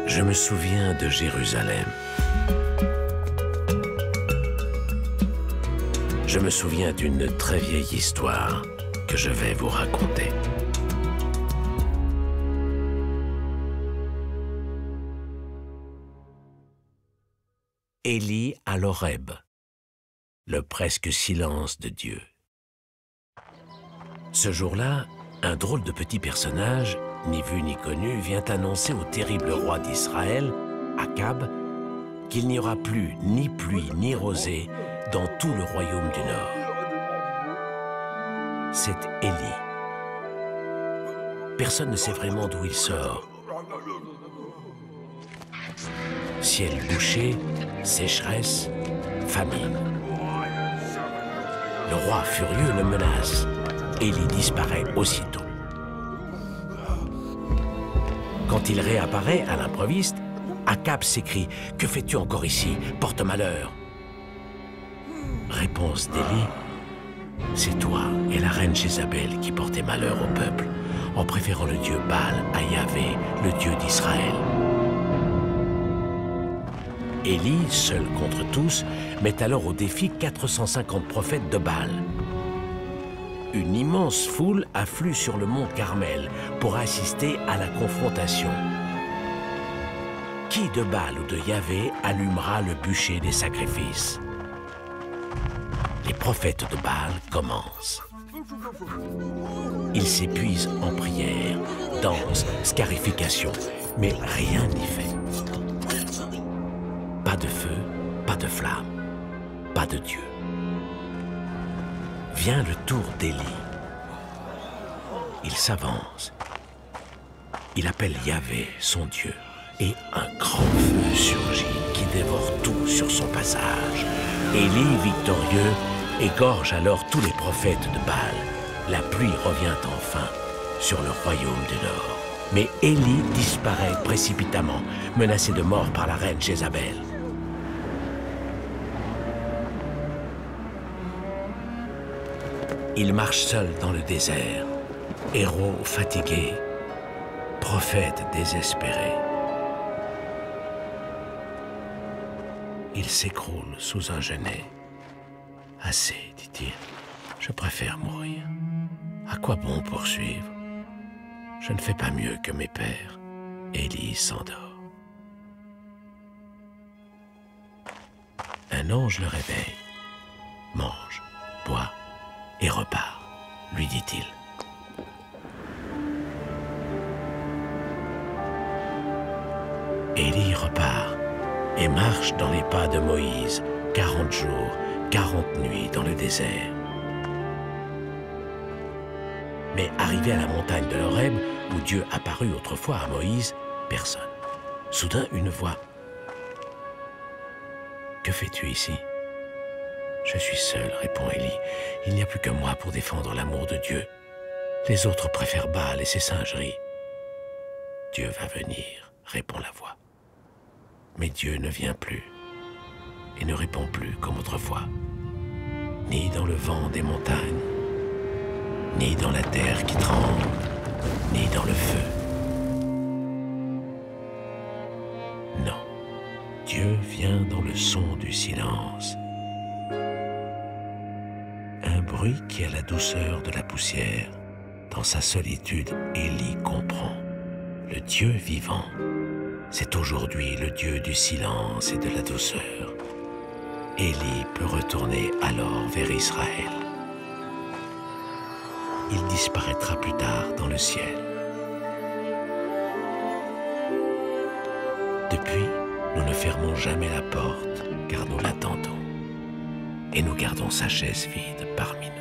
Je me souviens de Jérusalem. Je me souviens d'une très vieille histoire que je vais vous raconter. Élie à l'Horeb, le presque silence de Dieu. Ce jour-là, un drôle de petit personnage, ni vu ni connu, vient annoncer au terrible roi d'Israël, Akab, qu'il n'y aura plus ni pluie ni rosée dans tout le royaume du Nord. C'est Élie. Personne ne sait vraiment d'où il sort. Ciel bouché, sécheresse, famine. Le roi furieux le menace. Élie disparaît aussitôt. Quand il réapparaît à l'improviste, Akab s'écrie « Que fais-tu encore ici? Porte malheur !» Réponse d'Élie « C'est toi et la reine Jézabel qui portez malheur au peuple, en préférant le dieu Baal à Yahvé, le dieu d'Israël. » Élie, seul contre tous, met alors au défi 450 prophètes de Baal. Une immense foule afflue sur le mont Carmel pour assister à la confrontation. Qui de Baal ou de Yahvé allumera le bûcher des sacrifices? Les prophètes de Baal commencent. Ils s'épuisent en prières, danses, scarifications, mais rien n'y fait. Pas de feu, pas de flamme, pas de Dieu. Vient le tour d'Élie. Il s'avance. Il appelle Yahvé, son Dieu, et un grand feu surgit qui dévore tout sur son passage. Élie, victorieux, égorge alors tous les prophètes de Baal. La pluie revient enfin sur le royaume du Nord. Mais Élie disparaît précipitamment, menacé de mort par la reine Jézabel. Il marche seul dans le désert, héros fatigué, prophète désespéré. Il s'écroule sous un genêt. « Assez, dit-il, je préfère mourir. À quoi bon poursuivre? Je ne fais pas mieux que mes pères. » Élie s'endort. Un ange le réveille. « Mange, bois et repart, » lui dit-il. Élie repart et marche dans les pas de Moïse, 40 jours, 40 nuits dans le désert. Mais arrivé à la montagne de l'Horeb, où Dieu apparut autrefois à Moïse, personne. Soudain, une voix. « Que fais-tu ici ?» « Je suis seul, répond Élie. Il n'y a plus que moi pour défendre l'amour de Dieu. Les autres préfèrent Baal et ses singeries. »« Dieu va venir, répond la voix. Mais Dieu ne vient plus et ne répond plus comme autrefois, ni dans le vent des montagnes, ni dans la terre qui tremble, ni dans le feu. Non, Dieu vient dans le son du silence. Un bruit qui a la douceur de la poussière. Dans sa solitude, Élie comprend. Le Dieu vivant, c'est aujourd'hui le Dieu du silence et de la douceur. Élie peut retourner alors vers Israël. Il disparaîtra plus tard dans le ciel. Depuis, nous ne fermons jamais la porte, car nous l'attendons. Et nous gardons sa chaise vide parmi nous.